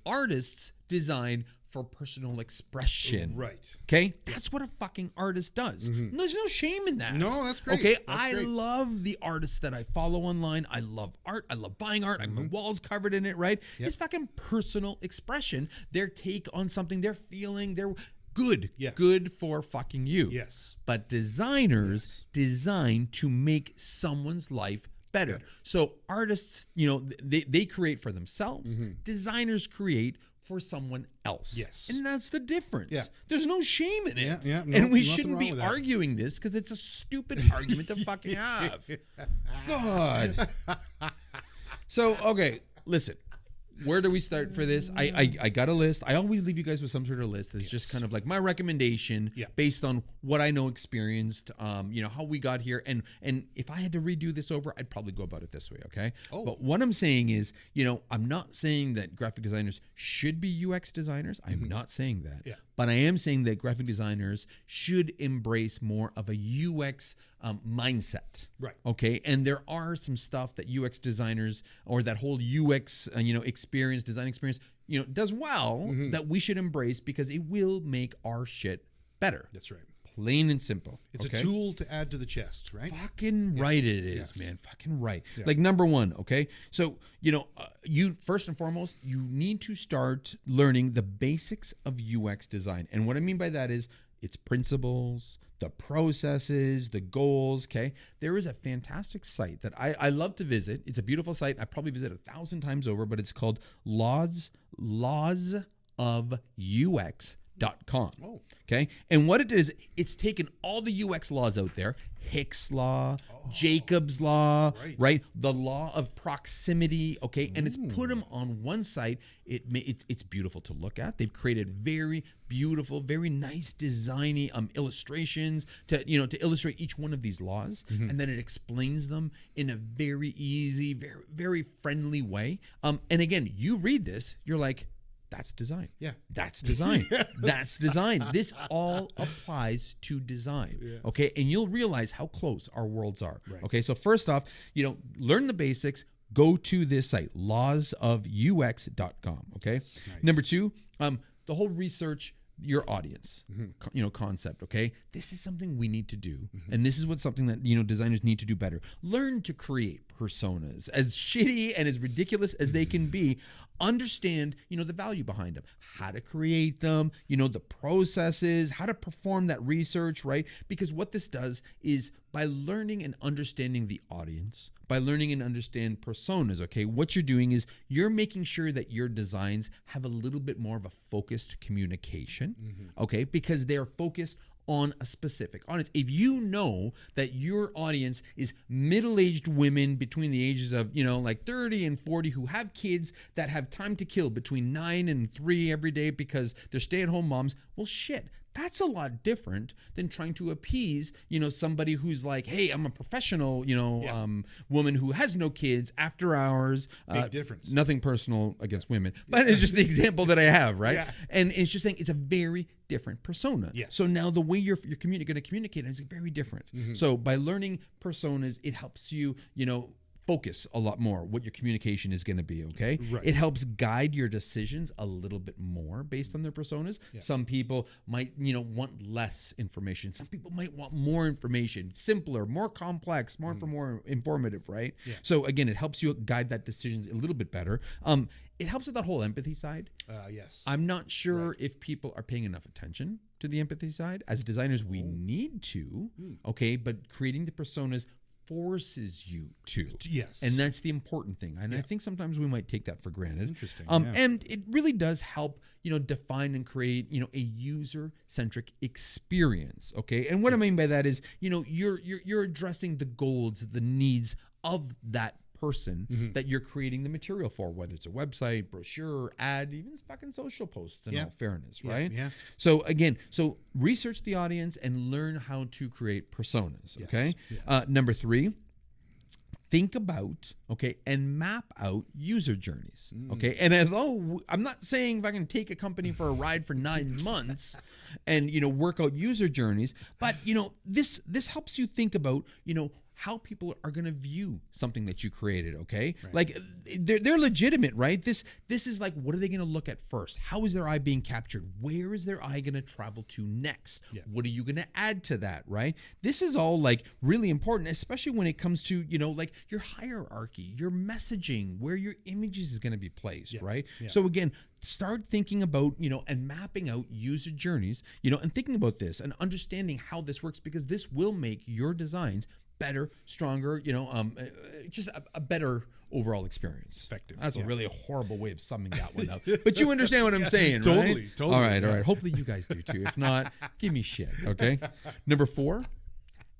artists design for personal expression. Right. Okay? That's what a fucking artist does. There's no shame in that. No, that's great. Okay? That's I great. love the artists that I follow online. I love art. I love buying art. My wall's covered in it, right? Yep. It's fucking personal expression. Their take on something, their feeling, their good. Yeah. Good for fucking you. Yes. But designers design to make someone's life better. So artists, they create for themselves. Designers create for someone else. Yes. And that's the difference. Yeah. There's no shame in it. Yeah, and we nothing shouldn't wrong be with that. arguing this because it's a stupid argument to fucking have. God. So, okay, listen. where do we start for this? I got a list. I always leave you guys with some sort of list. It's just kind of like my recommendation based on what I know, experienced, how we got here. And if I had to redo this over, I'd probably go about it this way, okay? Oh. But what I'm saying is, I'm not saying that graphic designers should be UX designers. I'm not saying that. Yeah. But I am saying that graphic designers should embrace more of a UX mindset. Right. Okay. And there are some stuff that UX designers or that whole UX, experience, design experience, does well that we should embrace because it will make our shit better. That's right. Plain and simple. It's a tool to add to the chest, right? Fucking right it is, man. Fucking right. Yeah. Like number one, okay? So, you first and foremost, you need to start learning the basics of UX design. And what I mean by that is its principles, the processes, the goals, okay? There is a fantastic site that I love to visit. It's a beautiful site. I probably visit 1,000 times over, but it's called lawsofux.com. Oh. Okay. And what it is, it's taken all the UX laws out there, Hick's law, Jacob's law, right? The law of proximity. Okay. And it's put them on one site. It's beautiful to look at. They've created very beautiful, very nice designy illustrations to illustrate each one of these laws. And then it explains them in a very easy, very, very friendly way. And again, you read this, you're like, that's design. Yeah. That's design. Yes. That's design. This all applies to design. Yes. Okay. And you'll realize how close our worlds are. Right. Okay. So first off, learn the basics. Go to this site, lawsofux.com. Okay. Nice. Number two, the whole research your audience, concept. Okay. This is something we need to do. And this is something that, designers need to do better. Learn to create personas as shitty and as ridiculous as they can be. Understand, the value behind them, how to create them, the processes, how to perform that research, right? Because what this does is by learning and understanding the audience, by learning and understand personas, okay, what you're doing is you're making sure that your designs have a little bit more of a focused communication, okay, because they're focused on a specific audience. If you know that your audience is middle-aged women between the ages of, like 30 and 40 who have kids that have time to kill between 9 and 3 every day because they're stay-at-home moms, well, shit. That's a lot different than trying to appease, somebody who's like, hey, I'm a professional, woman who has no kids after hours. Big difference. Nothing personal against women, but it's just the example that I have, right? Yeah. And it's just saying it's a very different persona. Yes. So now the way you're going to communicate is very different. So by learning personas, it helps you, focus a lot more what your communication is going to be, okay? Right. It helps guide your decisions a little bit more based on their personas. Yeah. Some people might, want less information. Some people might want more information, simpler, more complex, more informative, right? Yeah. So again, it helps you guide that decisions a little bit better. It helps with that whole empathy side. Yes. I'm not sure if people are paying enough attention to the empathy side. As designers, we need to, okay? But creating the personas forces you to. Yes. And that's the important thing. And I think sometimes we might take that for granted. Interesting. And it really does help, define and create, a user-centric experience. Okay. And what I mean by that is, you're addressing the goals, the needs of that person that you're creating the material for, whether it's a website, brochure, ad, even fucking social posts in all fairness, right? Yeah. So again, research the audience and learn how to create personas, okay? Yeah. Number 3, think about, and map out user journeys, okay? And although I'm not saying if I can take a company for a ride for 9 months and, work out user journeys, but, this helps you think about, how people are going to view something that you created, okay? Right. Like, they're legitimate, right? This is like, what are they going to look at first? How is their eye being captured? Where is their eye going to travel to next? Yeah. What are you going to add to that, right? This is all, like, really important, especially when it comes to, like, your hierarchy, your messaging, where your images is going to be placed, right? Yeah. So, again, start thinking about, and mapping out user journeys, and thinking about this and understanding how this works, because this will make your designs better, stronger, just a better overall experience. Effective. That's a really horrible way of summing that one up. But you understand what I'm saying, right? Totally. All right. Hopefully you guys do too. If not, give me shit, okay? Number 4,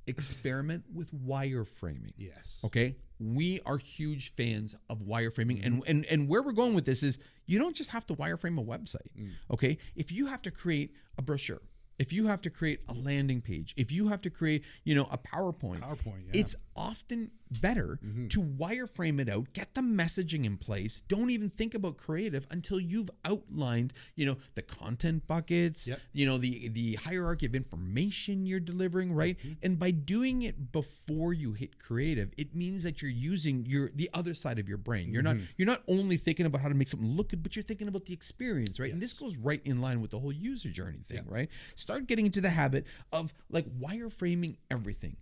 experiment with wireframing. Yes. Okay. We are huge fans of wireframing. And where we're going with this is you don't just have to wireframe a website. Okay. If you have to create a brochure, if you have to create a landing page, if you have to create, a PowerPoint, it's often better to wireframe it out, get the messaging in place. Don't even think about creative until you've outlined, the content buckets, the hierarchy of information you're delivering, right? And by doing it before you hit creative, it means that you're using the other side of your brain. You're not only thinking about how to make something look good, but you're thinking about the experience, right? And this goes right in line with the whole user journey thing, right? Start getting into the habit of like wireframing everything.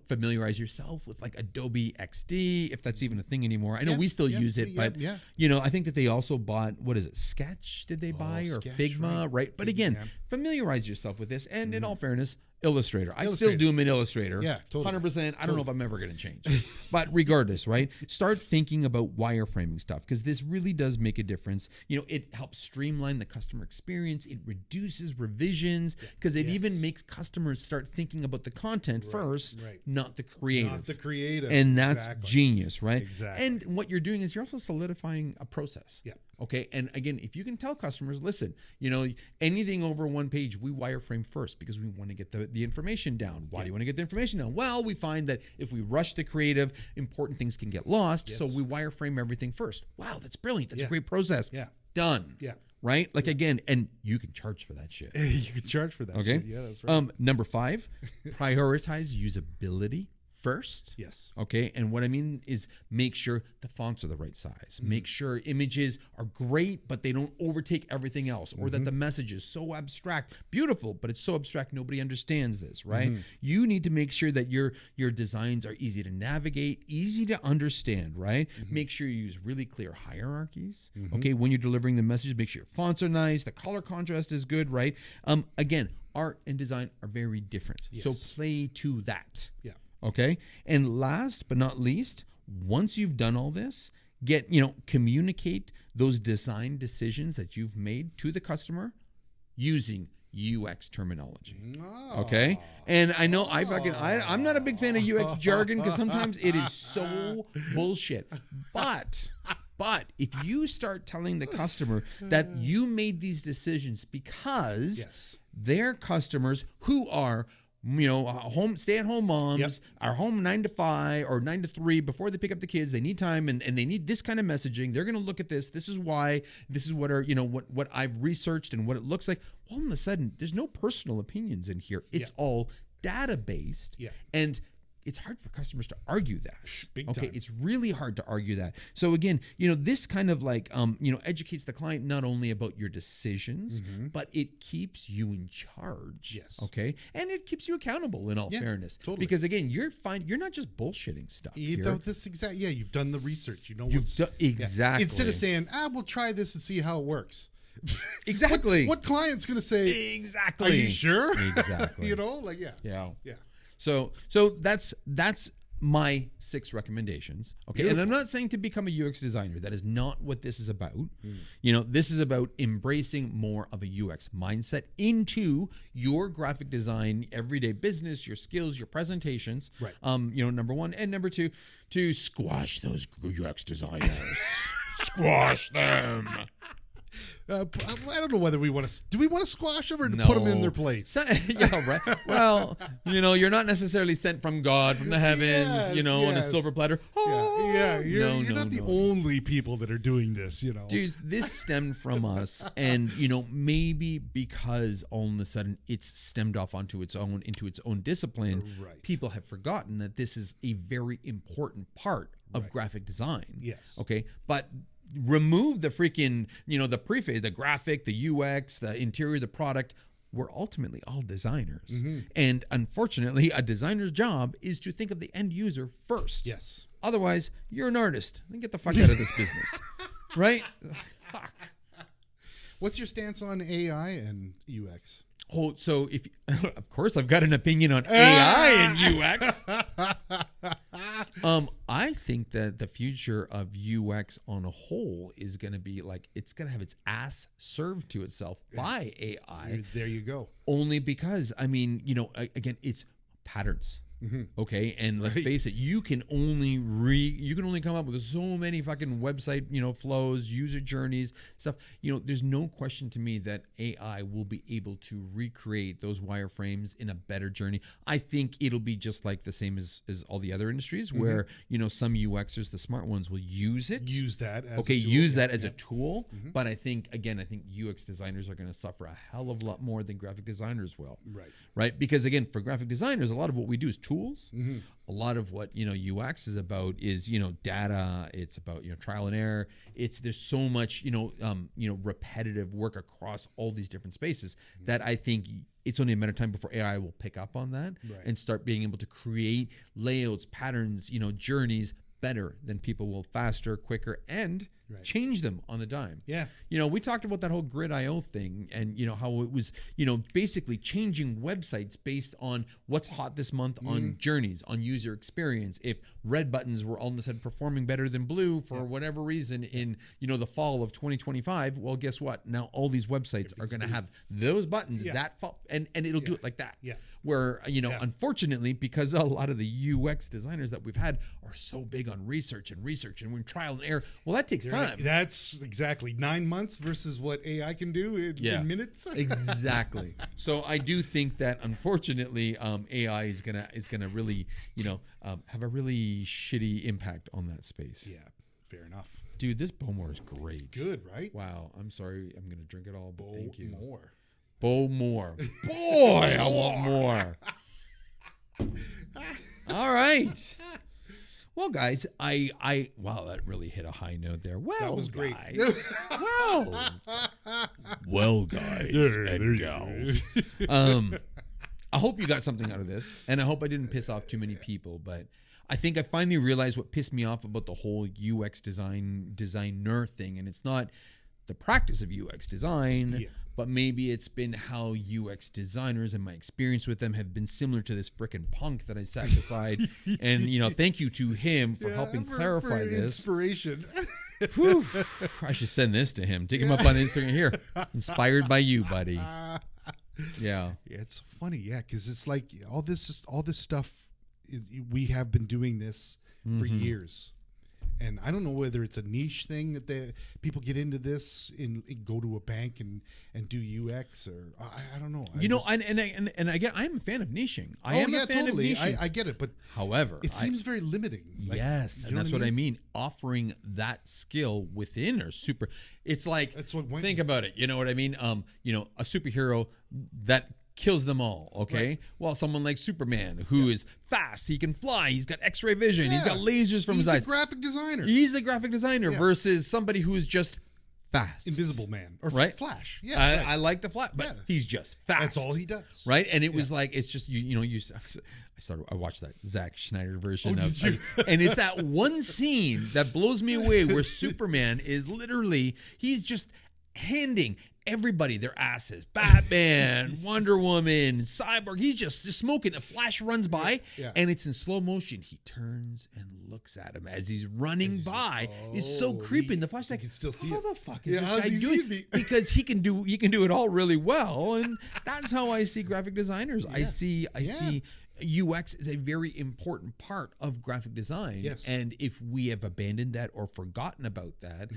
Familiarize yourself with like Adobe XD, if that's even a thing anymore. I know we still use it, but I think that they also bought, what is it, Sketch did they buy, or Sketch, Figma, right? But again, familiarize yourself with this. And in all fairness, Illustrator. I still do them in Illustrator. Yeah, totally. 100%. I don't know if I'm ever going to change. But regardless, right? Start thinking about wireframing stuff, because this really does make a difference. It helps streamline the customer experience. It reduces revisions, because it even makes customers start thinking about the content first, not the creative. Not the creative. And that's genius, right? Exactly. And what you're doing is you're also solidifying a process. Yeah. Okay. And again, if you can tell customers, listen, anything over one page, we wireframe first because we want to get the information down. Why do you want to get the information down? Well, we find that if we rush the creative, important things can get lost. So we wireframe everything first. Wow, that's brilliant. That's a great process. Yeah. Done. Yeah. Right? Like again, and you can charge for that shit. You can charge for that shit. Yeah, that's right. Number 5, prioritize usability first. Yes. Okay. And what I mean is make sure the fonts are the right size. Make sure images are great, but they don't overtake everything else, or that the message is so abstract. Beautiful, but it's so abstract nobody understands this, right? You need to make sure that your designs are easy to navigate, easy to understand, right? Make sure you use really clear hierarchies. Okay. When you're delivering the message, make sure your fonts are nice, the color contrast is good, right? Again, art and design are very different. So play to that. Yeah. Okay. And last but not least, once you've done all this, communicate those design decisions that you've made to the customer using UX terminology. Okay. And I know I'm not a big fan of UX jargon, because sometimes it is so bullshit. But if you start telling the customer that you made these decisions because their customers who are stay-at-home moms are home 9 to 5 or 9 to 3 before they pick up the kids. They need time and they need this kind of messaging. They're going to look at this. This is why. This is what what I've researched and what it looks like. All of a sudden, there's no personal opinions in here. It's all data-based. Yeah. And it's hard for customers to argue that. Big time. It's really hard to argue that. So again, this kind of like, educates the client not only about your decisions, but it keeps you in charge. Yes. Okay. And it keeps you accountable in all fairness. Totally. Because again, you're not just bullshitting stuff. You've done the research. Exactly. Instead of saying, we'll try this and see how it works. Exactly. What client's going to say? Exactly. Are you sure? Exactly. Yeah. So that's my 6 recommendations. Okay. Beautiful. And I'm not saying to become a UX designer. That is not what this is about. This is about embracing more of a UX mindset into your graphic design, everyday business, your skills, your presentations. Right. Number 1. And number 2, to squash those UX designers. Squash them. I don't know whether we want to. Do we want to squash them or put them in their place? Yeah, right. Well, you're not necessarily sent from God, from the heavens, on a silver platter. You're not the only people that are doing this. Dude, this stemmed from us, and maybe because all of a sudden it's stemmed off into its own discipline. Right. People have forgotten that this is a very important part of graphic design. Yes. Okay, but remove the freaking, the preface, the graphic, the UX, the interior, the product. We're ultimately all designers. And unfortunately, a designer's job is to think of the end user first. Yes. Otherwise, you're an artist. Then get the fuck out of this business. Right? Fuck. What's your stance on AI and UX? Oh, so of course I've got an opinion on AI and UX. I think that the future of UX on a whole is going to be like, it's going to have its ass served to itself by AI. There you go. Only because, again, it's patterns. Okay, and let's face it, you can only come up with so many fucking website, flows, user journeys, stuff. There's no question to me that AI will be able to recreate those wireframes in a better journey. I think it'll be just like the same as all the other industries, where some UXers, the smart ones, will use that as a tool. But I think UX designers are going to suffer a hell of a lot more than graphic designers will. Right? Because again, for graphic designers, a lot of what we do is tools. A lot of what UX is about is data. It's about trial and error. There's so much repetitive work across all these different spaces that I think it's only a matter of time before AI will pick up on that and start being able to create layouts, patterns, journeys better than people will, faster, quicker, and change them on a dime. We talked about that whole Grid.io thing and how it was basically changing websites based on what's hot this month on journeys, on user experience. If red buttons were all of a sudden performing better than blue for whatever reason in the fall of 2025, well, guess what? Now all these websites are going to have those buttons that fall, and it'll do it like that. Where unfortunately, because a lot of the UX designers that we've had are so big on research and we're in trial and error, well, that takes time. That's exactly 9 months versus what AI can do in minutes. Exactly. So I do think that unfortunately AI is gonna really have a really shitty impact on that space. Yeah, fair enough. Dude, this Bowmore is great. It's good, right? Wow. I'm sorry. I'm gonna drink it all, but thank you. Bowmore. Boy, I want more. All right. Well, guys, wow, that really hit a high note there. Well, that was great. Guys, well, guys and gals. I hope you got something out of this, and I hope I didn't piss off too many people. But I think I finally realized what pissed me off about the whole UX designer thing, and it's not the practice of UX design. But maybe it's been how UX designers and my experience with them have been similar to this frickin' punk that I sat beside. And, thank you to him for helping clarify this. Inspiration. Whew. I should send this to him. Dig him up on Instagram here. Inspired by you, buddy. Yeah, it's funny. Yeah, because it's like all this stuff, we have been doing this for years. And I don't know whether it's a niche thing that people get into this and go to a bank and do UX, or I don't know. And again, I'm a fan of niching. I am a fan of niching. I get it, but however, it seems very limiting. Yes, and that's what I mean. Offering that skill within or super. It's like, think about it. You know what I mean? A superhero that kills them all, okay? Right. Well, someone like Superman, who is fast, he can fly, he's got X-ray vision, he's got lasers from his eyes. He's the graphic designer. He's the graphic designer versus somebody who is just fast. Invisible Man. Or Flash. Yeah. I like the Flash, but he's just fast. That's all he does. Right? And it was like, it's just, I watched that Zack Schneider version and it's that one scene that blows me away where Superman is literally, he's just handing everybody their asses. Batman, Wonder Woman, Cyborg. He's just smoking. A Flash runs by, and it's in slow motion. He turns and looks at him as he's running by. It's so creepy. And the Flash can still see how it. The fuck is this guy doing? Because he can do it all really well, and that's how I see graphic designers. I see UX is a very important part of graphic design. Yes. And if we have abandoned that or forgotten about that,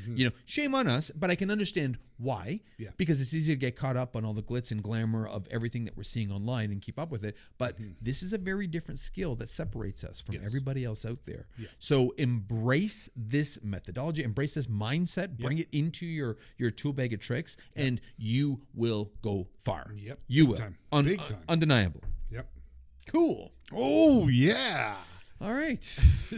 shame on us, but I can understand why. Yeah. Because it's easy to get caught up on all the glitz and glamour of everything that we're seeing online and keep up with it. But this is a very different skill that separates us from everybody else out there. Yeah. So embrace this methodology, embrace this mindset, bring it into your tool bag of tricks, and you will go far. Yep. You will. Big time. Undeniable. Yep. Cool. Oh, yeah. All right.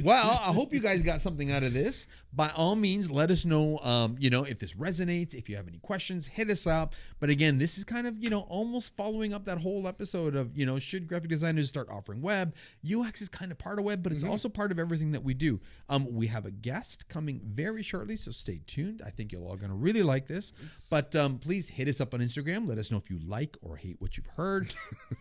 Well, I hope you guys got something out of this. By all means, let us know, if this resonates. If you have any questions, hit us up. But again, this is kind of, almost following up that whole episode of, should graphic designers start offering web? UX is kind of part of web, but it's also part of everything that we do. We have a guest coming very shortly, so stay tuned. I think you're all going to really like this. But please hit us up on Instagram. Let us know if you like or hate what you've heard.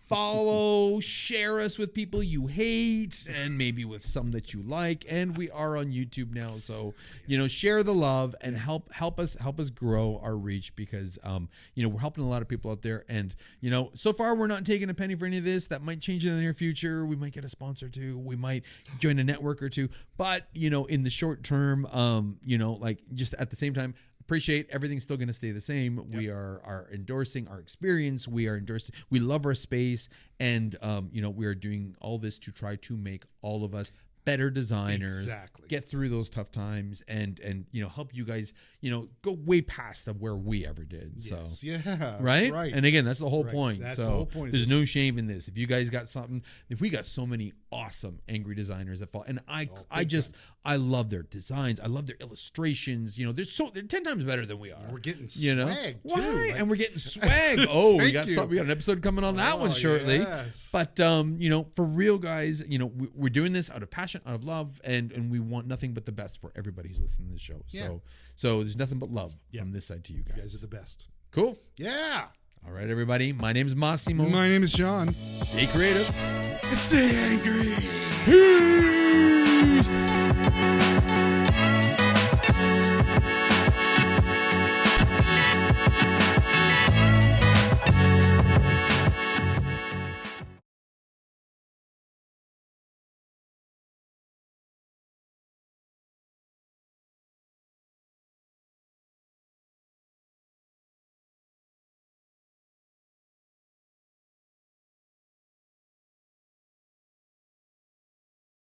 Follow, share us with people you hate, and maybe maybe with some that you like, and we are on YouTube now. So, share the love and help us grow our reach, because, we're helping a lot of people out there. And, so far we're not taking a penny for any of this. That might change in the near future. We might get a sponsor too. We might join a network or two. But, in the short term, just at the same time, appreciate everything's still going to stay the same. Yep. We are endorsing our experience. We love our space. And, we are doing all this to try to make all of us better designers, get through those tough times, and help you guys, go way past of where we ever did. Yes, so yeah, right. And again, that's the whole point. That's so the whole point. There's no shame in this. If you guys got something, if we got so many awesome angry designers that fall, and I love their designs. I love their illustrations. They're 10 times better than we are. We're getting swag too. Right? And we're getting swag. Oh, we got an episode coming on that one shortly. Yes. But for real, guys, we're doing this out of passion, out of love, and we want nothing but the best for everybody who's listening to the show. Yeah. So there's nothing but love from this side to you guys. You guys are the best. Cool. Yeah. All right, everybody. My name is Massimo. My name is Sean. Stay creative. Stay angry.